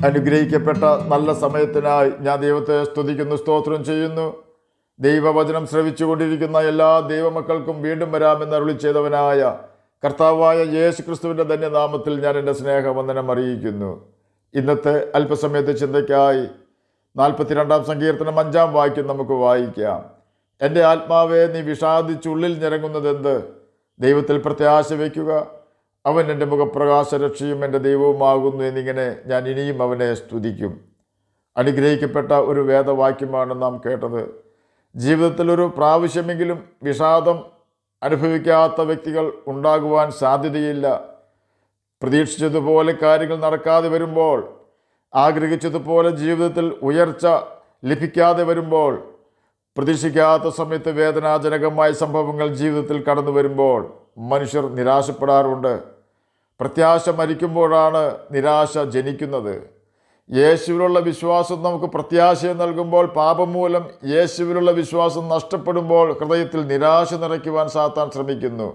അനുഗ്രഹിക്കപ്പെട്ട നല്ല സമയത്തിനായി ഞാൻ ദൈവത്തെ സ്തുതിക്കുന്നു, സ്തോത്രം ചെയ്യുന്നു. ദൈവവചനം ശ്രവിച്ചുകൊണ്ടിരിക്കുന്ന എല്ലാ ദൈവമക്കൾക്കും വീണ്ടും വരാമെന്ന് അരുളി ചെയ്തവനായ കർത്താവായ യേശു ക്രിസ്തുവിൻ്റെ ധന്യനാമത്തിൽ ഞാൻ എൻ്റെ സ്നേഹവന്ദനം അറിയിക്കുന്നു. ഇന്നത്തെ അല്പസമയത്തെ ചിന്തയ്ക്കായി 42-ാം സങ്കീർത്തനം 5-ാം വാക്യം നമുക്ക് വായിക്കാം. എൻ്റെ ആത്മാവെ, നീ വിഷാദിച്ചുള്ളിൽ ഞരങ്ങുന്നതെന്ത്? ദൈവത്തിൽ പ്രത്യാശ വയ്ക്കുക. അവൻ എൻ്റെ മുഖപ്രകാശ രക്ഷയും എൻ്റെ ദൈവവുമാകുന്നു എന്നിങ്ങനെ ഞാൻ ഇനിയും അവനെ സ്തുതിക്കും. അനുഗ്രഹിക്കപ്പെട്ട ഒരു വേദവാക്യമാണ് നാം കേട്ടത്. ജീവിതത്തിൽ ഒരു പ്രാവശ്യമെങ്കിലും വിഷാദം അനുഭവിക്കാത്ത വ്യക്തികൾ ഉണ്ടാകുവാൻ സാധ്യതയില്ല. പ്രതീക്ഷിച്ചതുപോലെ കാര്യങ്ങൾ നടക്കാതെ വരുമ്പോൾ, ആഗ്രഹിച്ചതുപോലെ ജീവിതത്തിൽ ഉയർച്ച ലഭിക്കാതെ വരുമ്പോൾ, പ്രതീക്ഷിക്കാത്ത സമയത്ത് വേദനാജനകമായ സംഭവങ്ങൾ ജീവിതത്തിൽ കടന്നു വരുമ്പോൾ മനുഷ്യർ നിരാശപ്പെടാറുണ്ട്. പ്രത്യാശ മരിക്കുമ്പോഴാണ് നിരാശ ജനിക്കുന്നത്. യേശുവിലുള്ള വിശ്വാസം നമുക്ക് പ്രത്യാശയെ നൽകുമ്പോൾ, പാപം മൂലം യേശുവിലുള്ള വിശ്വാസം നഷ്ടപ്പെടുമ്പോൾ ഹൃദയത്തിൽ നിരാശ നിറയ്ക്കുവാൻ സാത്താൻ ശ്രമിക്കുന്നു.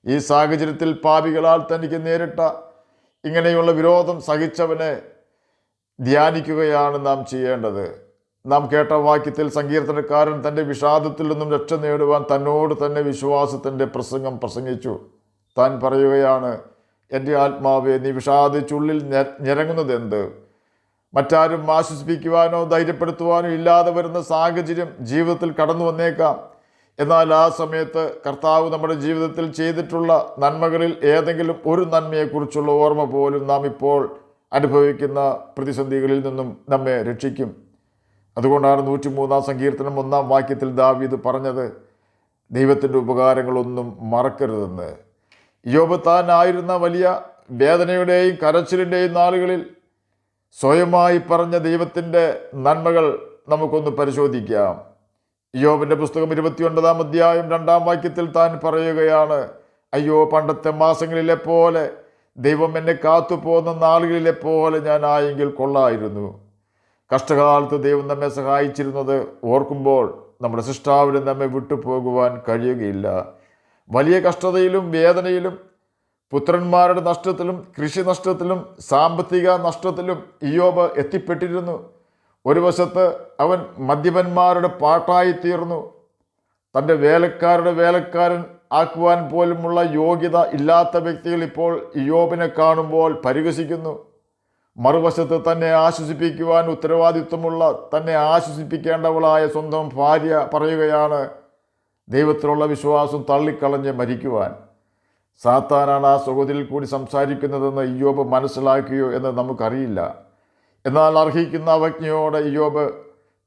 ഈ സാഹചര്യത്തിൽ പാപികളാൽ തനിക്ക് നേരിട്ട ഇങ്ങനെയുള്ള വിരോധം സഹിച്ചവനെ ധ്യാനിക്കുകയാണ് നാം ചെയ്യേണ്ടത്. നാം കേട്ട വാക്യത്തിൽ സങ്കീർത്തനക്കാരൻ തൻ്റെ വിഷാദത്തിൽ നിന്നും രക്ഷ നേടുവാൻ തന്നോട് തന്നെ വിശ്വാസത്തിൻ്റെ പ്രസംഗം പ്രസംഗിച്ചു. താൻ പറയുകയാണ്, എൻ്റെ ആത്മാവെ, നീ വിഷാദിച്ചുള്ളിൽ ഞരങ്ങുന്നതെന്ത്? മറ്റാരും ആശ്വസിപ്പിക്കുവാനോ ധൈര്യപ്പെടുത്തുവാനോ ഇല്ലാതെ വരുന്ന സാഹചര്യം ജീവിതത്തിൽ കടന്നു വന്നേക്കാം. എന്നാൽ ആ സമയത്ത് കർത്താവ് നമ്മുടെ ജീവിതത്തിൽ ചെയ്തിട്ടുള്ള നന്മകളിൽ ഏതെങ്കിലും ഒരു നന്മയെക്കുറിച്ചുള്ള ഓർമ്മ പോലും നാം ഇപ്പോൾ അനുഭവിക്കുന്ന പ്രതിസന്ധികളിൽ നിന്നും നമ്മെ രക്ഷിക്കും. അതുകൊണ്ടാണ് 103-ാം സങ്കീർത്തനം 1-ാം വാക്യത്തിൽ ദാവീദ് പറഞ്ഞത്, ദൈവത്തിൻ്റെ ഉപകാരങ്ങളൊന്നും മറക്കരുതെന്ന്. യോബ് താനായിരുന്ന വലിയ വേദനയുടെയും കരച്ചിലിൻ്റെയും നാളുകളിൽ സ്വയമായി പറഞ്ഞ ദൈവത്തിൻ്റെ നന്മകൾ നമുക്കൊന്ന് പരിശോധിക്കാം. യോബിൻ്റെ പുസ്തകം 29-ാം അധ്യായം 2-ാം വാക്യത്തിൽ താൻ പറയുകയാണ്, അയ്യോ, പണ്ടത്തെ മാസങ്ങളിലെ പോലെ, ദൈവം എന്നെ കാത്തുപോകുന്ന നാളുകളിലെ പോലെ ഞാൻ ആയെങ്കിൽ കൊള്ളായിരുന്നു. കഷ്ടകാലത്ത് ദൈവം നമ്മെ സഹായിച്ചിരുന്നത് ഓർക്കുമ്പോൾ നമ്മുടെ സൃഷ്ടാവിന് നമ്മെ വിട്ടുപോകുവാൻ കഴിയുകയില്ല. വലിയ കഷ്ടതയിലും വേദനയിലും, പുത്രന്മാരുടെ നഷ്ടത്തിലും, കൃഷി നഷ്ടത്തിലും, സാമ്പത്തിക നഷ്ടത്തിലും ഇയ്യോബ് എത്തിപ്പെട്ടിരുന്നു. ഒരു വശത്ത് അവൻ മദ്യപന്മാരുടെ പാട്ടായി തീർന്നു. തൻ്റെ വേലക്കാരുടെ വേലക്കാരൻ ആക്കുവാൻ പോലുമുള്ള യോഗ്യത ഇല്ലാത്ത വ്യക്തികൾ ഇപ്പോൾ ഇയ്യോബിനെ കാണുമ്പോൾ പരിഹസിക്കുന്നു. മറുവശത്ത് തന്നെ ആശ്വസിപ്പിക്കുവാൻ ഉത്തരവാദിത്വമുള്ള, തന്നെ ആശ്വസിപ്പിക്കേണ്ടവളായ സ്വന്തം ഭാര്യ പറയുകയാണ്, ദൈവത്തിലുള്ള വിശ്വാസം തള്ളിക്കളഞ്ഞ് മരിക്കുവാൻ. സാത്താനാണ് ആ സഹോദരിൽ കൂടി സംസാരിക്കുന്നതെന്ന് ഇയ്യോബ് മനസ്സിലാക്കിയോ എന്ന് നമുക്കറിയില്ല. എന്നാൽ അർഹിക്കുന്ന അവജ്ഞയോടെ ഇയ്യോബ്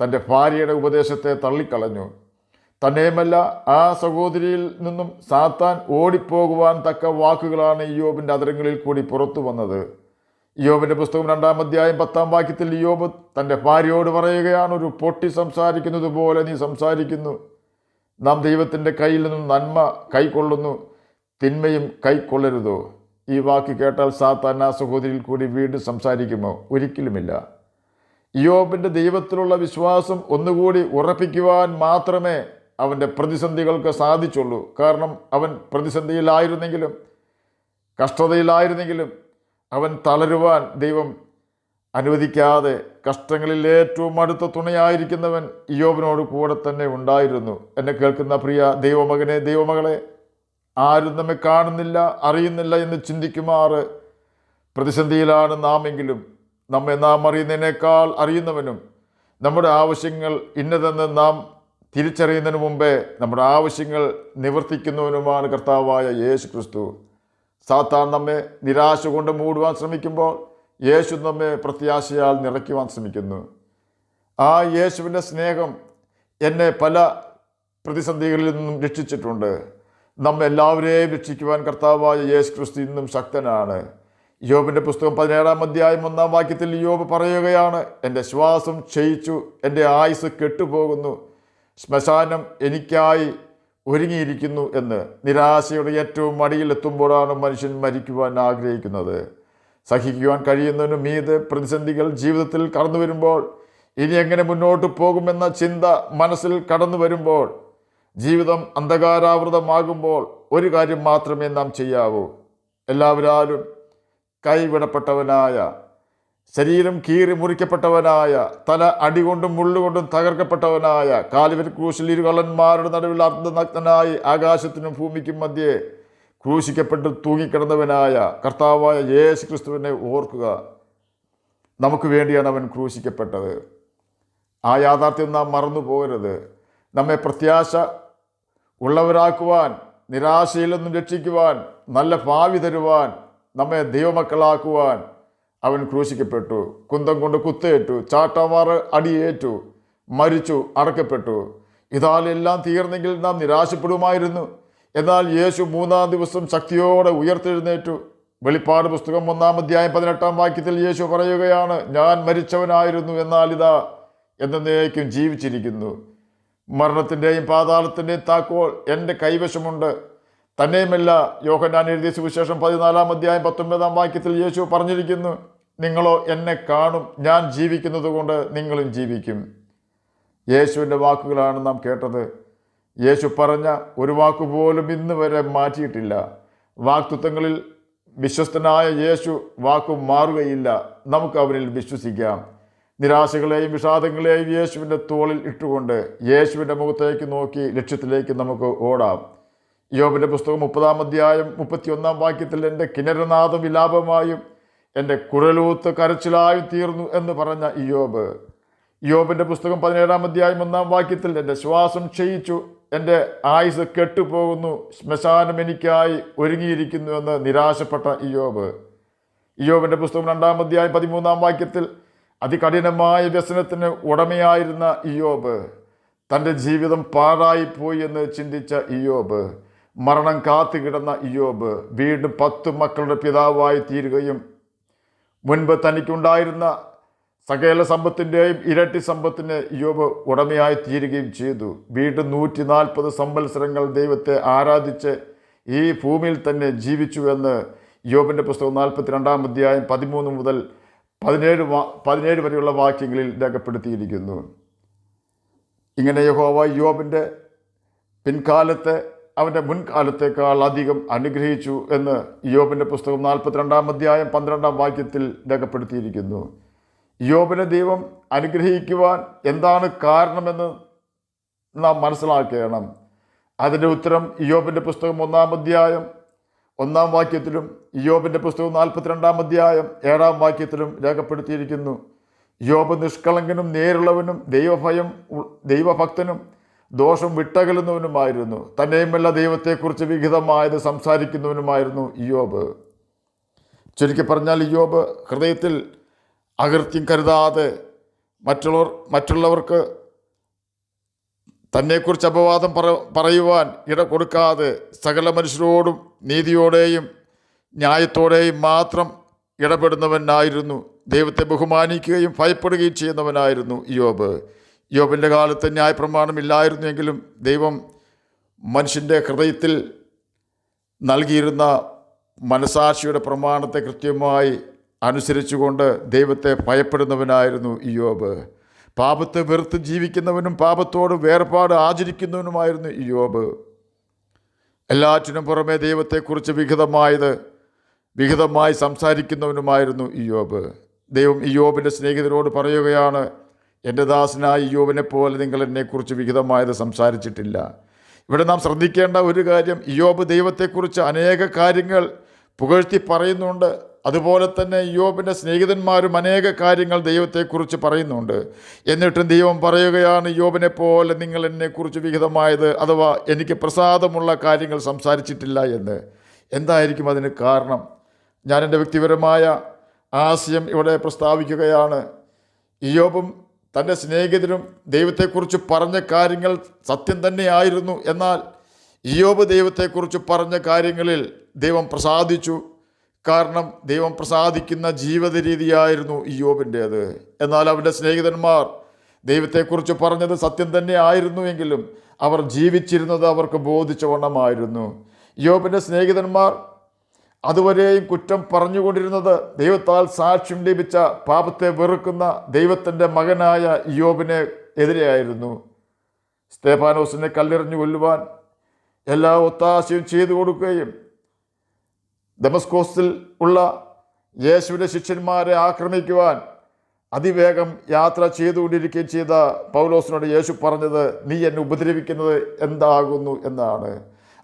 തൻ്റെ ഭാര്യയുടെ ഉപദേശത്തെ തള്ളിക്കളഞ്ഞു. തന്നെയുമല്ല, ആ സഹോദരിയിൽ നിന്നും സാത്താൻ ഓടിപ്പോകുവാൻ തക്ക വാക്കുകളാണ് ഇയ്യോബിൻ്റെ അധരങ്ങളിൽ കൂടി പുറത്തു വന്നത്. ഇയ്യോബിൻ്റെ പുസ്തകം 2-ാം അധ്യായം 10-ാം വാക്യത്തിൽ ഇയ്യോബ് തൻ്റെ ഭാര്യയോട് പറയുകയാണ്, ഒരു പൊട്ടി സംസാരിക്കുന്നത് പോലെ നീ സംസാരിക്കുന്നു. നാം ദൈവത്തിൻ്റെ കയ്യിൽ നിന്നും നന്മ കൈക്കൊള്ളുന്നു, തിന്മയും കൈക്കൊള്ളരുതോ? ഈ വാക്ക് കേട്ടാൽ സാത്താൻ ആ സഹോദരിയിൽ കൂടി വീണ്ടും സംസാരിക്കുമോ? ഒരിക്കലുമില്ല. ഇയ്യോബിൻ്റെ ദൈവത്തിലുള്ള വിശ്വാസം ഒന്നുകൂടി ഉറപ്പിക്കുവാൻ മാത്രമേ അവൻ്റെ പ്രതിസന്ധികൾക്ക് സാധിച്ചുള്ളൂ. കാരണം അവൻ പ്രതിസന്ധിയിലായിരുന്നെങ്കിലും, കഷ്ടതയിലായിരുന്നെങ്കിലും അവൻ തളരുവാൻ ദൈവം അനുവദിക്കാതെ കഷ്ടങ്ങളിൽ ഏറ്റവും അടുത്ത തുണയായിരിക്കുന്നവൻ ഇയ്യോബിനോട് കൂടെ തന്നെ ഉണ്ടായിരുന്നു. എന്നെ കേൾക്കുന്ന പ്രിയ ദൈവമകനെ, ദൈവമകളെ, ആരും നമ്മെ കാണുന്നില്ല, അറിയുന്നില്ല എന്ന് ചിന്തിക്കുമാറ് പ്രതിസന്ധിയിലാണ് നാമെങ്കിലും നാം അറിയുന്നതിനേക്കാൾ അറിയുന്നവനും നമ്മുടെ ആവശ്യങ്ങൾ ഇന്നതെന്ന് നാം തിരിച്ചറിയുന്നതിന് മുമ്പേ നമ്മുടെ ആവശ്യങ്ങൾ നിവർത്തിക്കുന്നവനുമാണ് കർത്താവായ യേശു ക്രിസ്തു. സാത്താൻ നമ്മെ നിരാശ കൊണ്ട് മൂടുവാൻ ശ്രമിക്കുമ്പോൾ യേശു നമ്മെ പ്രത്യാശയാൽ നിറയ്ക്കുവാൻ ശ്രമിക്കുന്നു. ആ യേശുവിൻ്റെ സ്നേഹം എന്നെ പല പ്രതിസന്ധികളിൽ നിന്നും രക്ഷിച്ചിട്ടുണ്ട്. നമ്മെല്ലാവരെയും രക്ഷിക്കുവാൻ കർത്താവായ യേശു ക്രിസ്തു ഇന്നും ശക്തനാണ്. യോബിൻ്റെ പുസ്തകം 17-ാം അധ്യായം 1-ാം വാക്യത്തിൽ യോബ് പറയുകയാണ്, എൻ്റെ ശ്വാസം ക്ഷയിച്ചു, എൻ്റെ ആയുസ് കെട്ടുപോകുന്നു, ശ്മശാനം എനിക്കായി ഒരുങ്ങിയിരിക്കുന്നു എന്ന്. നിരാശയുടെ ഏറ്റവും അടിയിലെത്തുമ്പോഴാണ് മനുഷ്യൻ മരിക്കുവാൻ ആഗ്രഹിക്കുന്നത്. സഹിക്കുവാൻ കഴിയുന്നതിനു മീതെ പ്രതിസന്ധികൾ ജീവിതത്തിൽ കടന്നു വരുമ്പോൾ, ഇനി എങ്ങനെ മുന്നോട്ട് പോകുമെന്ന ചിന്ത മനസ്സിൽ കടന്നു വരുമ്പോൾ, ജീവിതം അന്ധകാരാവൃതമാകുമ്പോൾ ഒരു കാര്യം മാത്രമേ നാം ചെയ്യാവൂ. എല്ലാവരും കൈവിടപ്പെട്ടവനായ ശരീരം കീറി മുറിക്കപ്പെട്ടവനായ, തല അടികൊണ്ടും മുള്ളുകൊണ്ടും തകർക്കപ്പെട്ടവനായ, കാൽവരി ക്രൂശിൽ ഇരുകള്ളന്മാരുടെ നടുവിൽ അർദ്ധനഗ്നനായി ആകാശത്തിനും ഭൂമിക്കും മധ്യേ ക്രൂശിക്കപ്പെട്ട് തൂങ്ങിക്കിടന്നവനായ കർത്താവായ യേശു ക്രിസ്തുവിനെ ഓർക്കുക. നമുക്ക് വേണ്ടിയാണ് അവൻ ക്രൂശിക്കപ്പെട്ടത്. ആ യാഥാർത്ഥ്യം നാം മറന്നു പോകരുത്. നമ്മെ പ്രത്യാശ ഉള്ളവരാക്കുവാൻ, നിരാശയിൽ നിന്നും രക്ഷിക്കുവാൻ, നല്ല ഭാവി തരുവാൻ, നമ്മെ ദൈവമക്കളാക്കുവാൻ അവൻ ക്രൂശിക്കപ്പെട്ടു. കുന്തം കൊണ്ട് കുത്തേറ്റു, ചാട്ടവാറ് അടിയേറ്റു, മരിച്ചു, അടക്കപ്പെട്ടു. ഇതാലെല്ലാം തീർന്നെങ്കിൽ നാം നിരാശപ്പെടുമായിരുന്നു. എന്നാൽ യേശു 3-ാം ദിവസം ശക്തിയോടെ ഉയർത്തെഴുന്നേറ്റു. വെളിപ്പാട് പുസ്തകം 1-ാം അധ്യായം 18-ാം വാക്യത്തിൽ യേശു പറയുകയാണ്, ഞാൻ മരിച്ചവനായിരുന്നു, എന്നാൽ ഇതാ എന്നേക്കും ജീവിച്ചിരിക്കുന്നു. മരണത്തിൻ്റെയും പാതാളത്തിൻ്റെയും താക്കോൽ എൻ്റെ കൈവശമുണ്ട്. തന്നെയുമല്ല, യോഹന്നാൻ എഴുതിയ സുവിശേഷം 14-ാം അധ്യായം 19-ാം വാക്യത്തിൽ യേശു പറഞ്ഞിരിക്കുന്നു, നിങ്ങളോ എന്നെ കാണും, ഞാൻ ജീവിക്കുന്നത് കൊണ്ട് നിങ്ങളും ജീവിക്കും. യേശുവിൻ്റെ വാക്കുകളാണ് നാം കേട്ടത്. യേശു പറഞ്ഞ ഒരു വാക്കുപോലും ഇന്ന് വരെ മാറ്റിയിട്ടില്ല. വാക്തത്വങ്ങളിൽ വിശ്വസ്തനായ യേശു വാക്കു മാറുകയില്ല. നമുക്ക് അവരിൽ വിശ്വസിക്കാം. നിരാശകളെയും വിഷാദങ്ങളെയും യേശുവിൻ്റെ തോളിൽ ഇട്ടുകൊണ്ട് യേശുവിൻ്റെ മുഖത്തേക്ക് നോക്കി ലക്ഷ്യത്തിലേക്ക് നമുക്ക് ഓടാം. യോബിൻ്റെ പുസ്തകം 30-ാം അധ്യായം 31-ാം വാക്യത്തിൽ എൻ്റെ കിന്നരനാദം വിലാപമായും എൻ്റെ കുഴലൂത്ത് കരച്ചിലായും തീർന്നു എന്ന് പറഞ്ഞ ഇയ്യോബ്. യോബിൻ്റെ പുസ്തകം 17-ാം അധ്യായം 1-ാം വാക്യത്തിൽ എൻ്റെ ശ്വാസം ക്ഷയിച്ചു, എൻ്റെ ആയുസ് കെട്ടുപോകുന്നു, ശ്മശാനം എനിക്കായി ഒരുങ്ങിയിരിക്കുന്നു എന്ന് നിരാശപ്പെട്ട ഇയ്യോബ്. ഇയ്യോബിൻ്റെ പുസ്തകം 2-ാം അധ്യായം 13-ാം വാക്യത്തിൽ അതികഠിനമായ വ്യസനത്തിന് ഉടമയായിരുന്ന ഇയ്യോബ്, തൻ്റെ ജീവിതം പാഴായിപ്പോയി എന്ന് ചിന്തിച്ച ഇയ്യോബ്, മരണം കാത്തുകിടന്ന ഇയ്യോബ് വീണ്ടും 10 മക്കളുടെ പിതാവായി തീരുകയും മുൻപ് തനിക്കുണ്ടായിരുന്ന സകല സമ്പത്തിൻ്റെയും ഇരട്ടി സമ്പത്തിന് ഇയ്യോബ് ഉടമയായി തീരുകയും ചെയ്തു. വീണ്ടും 140 സംവത്സരങ്ങൾ ദൈവത്തെ ആരാധിച്ച് ഈ ഭൂമിയിൽ തന്നെ ജീവിച്ചു എന്ന് ഇയ്യോബിൻ്റെ പുസ്തകം 42-ാം അധ്യായം 13 മുതൽ 17 വരെയുള്ള വാക്യങ്ങളിൽ രേഖപ്പെടുത്തിയിരിക്കുന്നു. ഇങ്ങനെ യഹോവ ഇയ്യോബിൻ്റെ പിൻകാലത്തെ അവൻ്റെ മുൻകാലത്തേക്കാൾ അധികം അനുഗ്രഹിച്ചു എന്ന് ഇയ്യോബിൻ്റെ പുസ്തകം 42-ാം അധ്യായം 12-ാം വാക്യത്തിൽ രേഖപ്പെടുത്തിയിരിക്കുന്നു. ഇയ്യോബിനെ ദൈവം അനുഗ്രഹിക്കുവാൻ എന്താണ് കാരണമെന്ന് നാം മനസ്സിലാക്കണം. അതിൻ്റെ ഉത്തരം ഇയ്യോബിൻ്റെ പുസ്തകം 1-ാം അധ്യായം 1-ാം വാക്യത്തിലും ഇയ്യോബിൻ്റെ പുസ്തകം 42-ാം അധ്യായം 7-ാം വാക്യത്തിലും രേഖപ്പെടുത്തിയിരിക്കുന്നു. ഇയ്യോബ് നിഷ്കളങ്കനും നേരുള്ളവനും ദൈവഭക്തനും ദോഷം വിട്ടകലുന്നവനുമായിരുന്നു. തന്നെയുമല്ല, ദൈവത്തെക്കുറിച്ച് വിഹിതമായത് സംസാരിക്കുന്നവനുമായിരുന്നു ഇയ്യോബ്. ചുരുക്കി പറഞ്ഞാൽ, ഇയ്യോബ് ഹൃദയത്തിൽ അകൃത്യം കരുതാതെ, മറ്റുള്ളവർക്ക് തന്നെക്കുറിച്ച് അപവാദം പറയുവാൻ ഇട കൊടുക്കാതെ, സകല മനുഷ്യരോടും നീതിയോടെയും ന്യായത്തോടെയും മാത്രം ഇടപെടുന്നവനായിരുന്നു. ദൈവത്തെ ബഹുമാനിക്കുകയും ഭയപ്പെടുകയും ചെയ്യുന്നവനായിരുന്നു ഇയ്യോബ്. ഇയ്യോബിൻ്റെ കാലത്ത് ന്യായപ്രമാണമില്ലായിരുന്നെങ്കിലും ദൈവം മനുഷ്യൻ്റെ ഹൃദയത്തിൽ നൽകിയിരുന്ന മനസാക്ഷിയുടെ പ്രമാണത്തെ കൃത്യമായി അനുസരിച്ചുകൊണ്ട് ദൈവത്തെ ഭയപ്പെടുന്നവനായിരുന്നു ഇയ്യോബ്. പാപത്തെ വെറുത്ത് ജീവിക്കുന്നവനും പാപത്തോട് വേർപാട് ആചരിക്കുന്നവനുമായിരുന്നു ഇയ്യോബ്. എല്ലാറ്റിനും പുറമെ ദൈവത്തെക്കുറിച്ച് വിഹിതമായി സംസാരിക്കുന്നവനുമായിരുന്നു ഇയ്യോബ്. ദൈവം ഇയ്യോബിൻ്റെ സ്നേഹിതരോട് പറയുകയാണ്, എൻ്റെ ദാസനായ ഇയ്യോബിനെ പോലെ നിങ്ങൾ എന്നെക്കുറിച്ച് വിഹിതമായത് സംസാരിച്ചിട്ടില്ല. ഇവിടെ നാം ശ്രദ്ധിക്കേണ്ട ഒരു കാര്യം, ഇയ്യോബ് ദൈവത്തെക്കുറിച്ച് അനേക കാര്യങ്ങൾ പുകഴ്ത്തി പറയുന്നുണ്ട്. അതുപോലെ തന്നെ ഇയ്യോബിൻ്റെ സ്നേഹിതന്മാരും അനേക കാര്യങ്ങൾ ദൈവത്തെക്കുറിച്ച് പറയുന്നുണ്ട്. എന്നിട്ടും ദൈവം പറയുകയാണ്, ഇയ്യോബിനെ പോലെ നിങ്ങൾ എന്നെക്കുറിച്ച് വിഹിതമായത് അഥവാ എനിക്ക് പ്രസാദമുള്ള കാര്യങ്ങൾ സംസാരിച്ചിട്ടില്ല എന്ന്. എന്തായിരിക്കും അതിന് കാരണം? ഞാൻ എൻ്റെ വ്യക്തിപരമായ ആശയം ഇവിടെ പ്രസ്താവിക്കുകയാണ്. ഇയ്യോബും തൻ്റെ സ്നേഹിതരും ദൈവത്തെക്കുറിച്ച് പറഞ്ഞ കാര്യങ്ങൾ സത്യം തന്നെയായിരുന്നു. എന്നാൽ ഇയ്യോബ് ദൈവത്തെക്കുറിച്ച് പറഞ്ഞ കാര്യങ്ങളിൽ ദൈവം പ്രസാദിച്ചു. കാരണം ദൈവം പ്രസാദിക്കുന്ന ജീവിത രീതിയായിരുന്നു ഇയ്യോബിൻ്റേത്. എന്നാൽ അവൻ്റെ സ്നേഹിതന്മാർ ദൈവത്തെക്കുറിച്ച് പറഞ്ഞത് സത്യം തന്നെ ആയിരുന്നുവെങ്കിലും അവർ ജീവിച്ചിരുന്നത് അവർക്ക് ബോധിച്ച വണ്ണമായിരുന്നു. ഇയ്യോബിൻ്റെ സ്നേഹിതന്മാർ അതുവരെയും കുറ്റം പറഞ്ഞുകൊണ്ടിരുന്നത് ദൈവത്താൽ സാക്ഷ്യം ലഭിച്ച പാപത്തെ വെറുക്കുന്ന ദൈവത്തിൻ്റെ മകനായ ഇയ്യോബിനെ എതിരെയായിരുന്നു. സ്തേഫാനോസിനെ കല്ലെറിഞ്ഞു കൊല്ലുവാൻ എല്ലാ ഒത്താശയും ചെയ്തു കൊടുക്കുകയും ദമസ്കോസിൽ ഉള്ള യേശുവിൻ്റെ ശിഷ്യന്മാരെ ആക്രമിക്കുവാൻ അതിവേഗം യാത്ര ചെയ്തുകൊണ്ടിരിക്കുകയും ചെയ്ത പൗലോസിനോട് യേശു പറഞ്ഞത്, നീ എന്നെ ഉപദ്രവിക്കുന്നത് എന്താകുന്നു എന്നാണ്.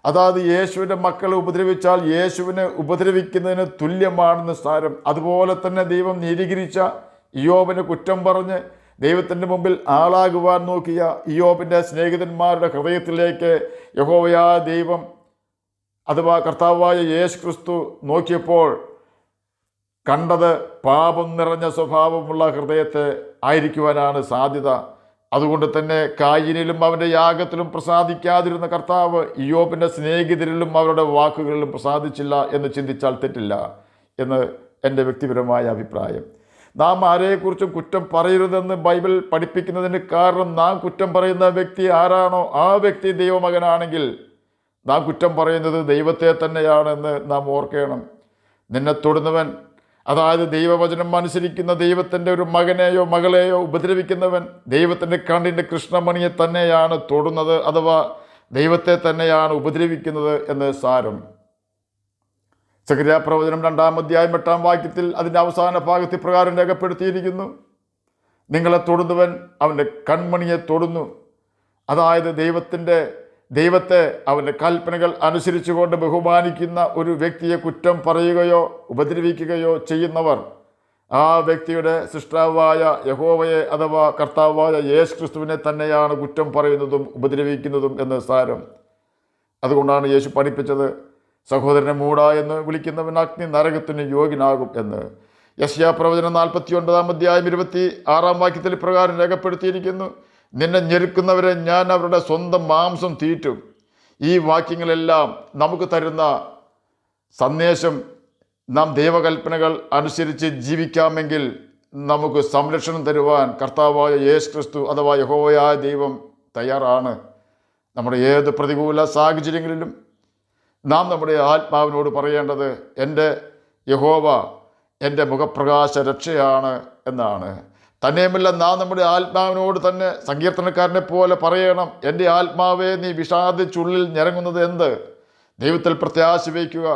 അതായത് യേശുവിൻ്റെ മക്കളെ ഉപദ്രവിച്ചാൽ യേശുവിനെ ഉപദ്രവിക്കുന്നതിന് തുല്യമാണെന്ന് സാരം. അതുപോലെ തന്നെ ദൈവം നീതീകരിച്ച ഇയ്യോബിനെ കുറ്റം പറഞ്ഞ് ദൈവത്തിൻ്റെ മുമ്പിൽ ആളാകുവാൻ നോക്കിയ ഇയ്യോബിൻ്റെ സ്നേഹിതന്മാരുടെ ഹൃദയത്തിലേക്ക് യഹോവയായ ദൈവം അഥവാ കർത്താവായ യേശു ക്രിസ്തു നോക്കിയപ്പോൾ കണ്ടത് പാപം നിറഞ്ഞ സ്വഭാവമുള്ള ഹൃദയത്തെ ആയിരിക്കുവാനാണ് സാധ്യത. അതുകൊണ്ട് തന്നെ കായിനിലും അവൻ്റെ യാഗത്തിലും പ്രസാദിക്കാതിരുന്ന കർത്താവ് ഇയ്യോബിൻ്റെ സ്നേഹിതരിലും അവരുടെ വാക്കുകളിലും പ്രസാദിച്ചില്ല എന്ന് ചിന്തിച്ചാൽ തെറ്റില്ല എന്ന് എൻ്റെ വ്യക്തിപരമായ അഭിപ്രായം. നാം ആരെക്കുറിച്ചും കുറ്റം പറയരുതെന്ന് ബൈബിൾ പഠിപ്പിക്കുന്നതിന് കാരണം, നാം കുറ്റം പറയുന്ന വ്യക്തി ആരാണോ ആ വ്യക്തി ദൈവമകനാണെങ്കിൽ നാം കുറ്റം പറയുന്നത് ദൈവത്തെ തന്നെയാണെന്ന് നാം ഓർക്കണം. നിന്നെ തൊടുന്നവൻ, അതായത് ദൈവവചനം അനുസരിക്കുന്ന ദൈവത്തിൻ്റെ ഒരു മകനെയോ മകളെയോ ഉപദ്രവിക്കുന്നവൻ ദൈവത്തിൻ്റെ കണ്ണിൻ്റെ കൃഷ്ണമണിയെ തന്നെയാണ് തൊടുന്നത്, അഥവാ ദൈവത്തെ തന്നെയാണ് ഉപദ്രവിക്കുന്നത് എന്ന് സാരം. സഖറിയാ പ്രവചനം 2-ാം അധ്യായം 8-ാം വാക്യത്തിൽ അതിൻ്റെ അവസാന ഭാഗത്തിൽ പ്രകാരം രേഖപ്പെടുത്തിയിരിക്കുന്നു, നിങ്ങളെ തൊടുന്നവൻ അവൻ്റെ കൺമണിയെ തൊടുന്നു. അതായത് ദൈവത്തെ അവൻ്റെ കൽപ്പനകൾ അനുസരിച്ചുകൊണ്ട് ബഹുമാനിക്കുന്ന ഒരു വ്യക്തിയെ കുറ്റം പറയുകയോ ഉപദ്രവിക്കുകയോ ചെയ്യുന്നവർ ആ വ്യക്തിയുടെ സൃഷ്ടാവായ യഹോവയെ അഥവാ കർത്താവായ യേശു ക്രിസ്തുവിനെ തന്നെയാണ് കുറ്റം പറയുന്നതും ഉപദ്രവിക്കുന്നതും എന്ന് സാരം. അതുകൊണ്ടാണ് യേശു പഠിപ്പിച്ചത്, സഹോദരനെ മൂടാ എന്ന് വിളിക്കുന്നവൻ അഗ്നി നരകത്തിന് യോഗ്യനാകും എന്ന്. യെശയ്യാ പ്രവചനം 49-ാം അധ്യായം 26-ാം വാക്യത്തിൽ പ്രകാരം രേഖപ്പെടുത്തിയിരിക്കുന്നു, നിന്നെ ഞെരുക്കുന്നവരെ ഞാൻ അവരുടെ സ്വന്തം മാംസം തീറ്റും. ഈ വാക്യങ്ങളെല്ലാം നമുക്ക് തരുന്ന സന്ദേശം, നാം ദൈവകൽപ്പനകൾ അനുസരിച്ച് ജീവിക്കാമെങ്കിൽ നമുക്ക് സംരക്ഷണം തരുവാൻ കർത്താവായ യേശു ക്രിസ്തു അഥവാ യഹോവയായ ദൈവം തയ്യാറാണ്. നമ്മുടെ ഏത് പ്രതികൂല സാഹചര്യങ്ങളിലും നാം നമ്മുടെ ആത്മാവിനോട് പറയേണ്ടത്, എൻ്റെ യഹോവ എൻ്റെ മുഖപ്രകാശ രക്ഷയാണ് എന്നാണ്. തന്നെയുമല്ല, നാം നമ്മുടെ ആത്മാവിനോട് തന്നെ സങ്കീർത്തനക്കാരനെ പോലെ പറയണം, എൻ്റെ ആത്മാവെ നീ വിഷാദിച്ചുള്ളിൽ ഞരങ്ങുന്നത് എന്ത്? ദൈവത്തിൽ പ്രത്യാശ വയ്ക്കുക.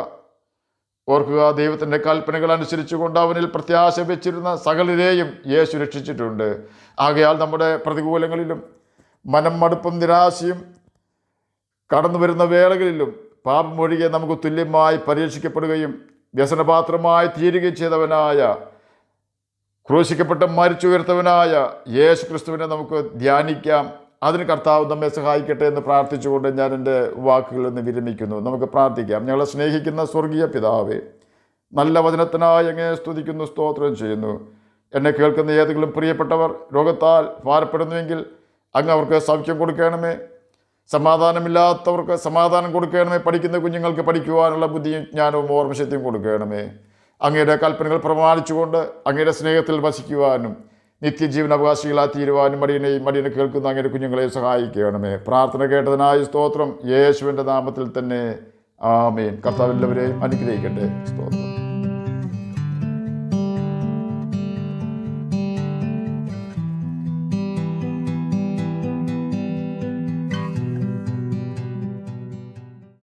ഓർക്കുക, ദൈവത്തിൻ്റെ കൽപ്പനകൾ അനുസരിച്ചുകൊണ്ട് അവനിൽ പ്രത്യാശ വെച്ചിരുന്ന സകലരെയും യേശു രക്ഷിച്ചിട്ടുണ്ട്. ആകയാൽ നമ്മുടെ പ്രതികൂലങ്ങളിലും മനം മടുപ്പും നിരാശയും കടന്നു വരുന്ന വേളകളിലും പാപം ഒഴികെ നമുക്ക് തുല്യമായി പരീക്ഷിക്കപ്പെടുകയും വ്യസനപാത്രമായി തീരുകയും ചെയ്തവനായ, ക്രൂശിക്കപ്പെട്ട് മരിച്ചുയർത്തവനായ യേശു ക്രിസ്തുവിനെ നമുക്ക് ധ്യാനിക്കാം. അതിന് കർത്താവ് നമ്മെ സഹായിക്കട്ടെ എന്ന് പ്രാർത്ഥിച്ചുകൊണ്ട് ഞാൻ എൻ്റെ വാക്കുകളിൽ നിന്ന് വിരമിക്കുന്നു. നമുക്ക് പ്രാർത്ഥിക്കാം. ഞങ്ങളെ സ്നേഹിക്കുന്ന സ്വർഗീയ പിതാവേ, നല്ല വചനത്തിനായി അങ്ങേ സ്തുതിക്കുന്നു, സ്തോത്രം ചെയ്യുന്നു. എന്നെ കേൾക്കുന്ന ഏതെങ്കിലും പ്രിയപ്പെട്ടവർ രോഗത്താൽ ഭാരപ്പെടുന്നുവെങ്കിൽ അങ്ങ് അവർക്ക് സൗഖ്യം കൊടുക്കണമേ. സമാധാനമില്ലാത്തവർക്ക് സമാധാനം കൊടുക്കണമേ. പഠിക്കുന്ന കുഞ്ഞുങ്ങൾക്ക് പഠിക്കുവാനുള്ള ബുദ്ധിയും ജ്ഞാനവും ഓർമ്മശക്തിയും കൊടുക്കണമേ. അങ്ങയുടെ കൽപ്പനകൾ പ്രമാണിച്ചുകൊണ്ട് അങ്ങയുടെ സ്നേഹത്തിൽ വസിക്കുവാനും നിത്യജീവൻ അവകാശികളായി തീരുവാനും മടിയനെ കേൾക്കുന്ന അങ്ങയുടെ കുഞ്ഞുങ്ങളെ സഹായിക്കണമേ. പ്രാർത്ഥന കേട്ടതിനായി സ്തോത്രം. യേശുവിൻ്റെ നാമത്തിൽ തന്നെ ആമേൻ. കർത്താവ് എല്ലാവരെയും അനുഗ്രഹിക്കട്ടെ. സ്തോത്രം.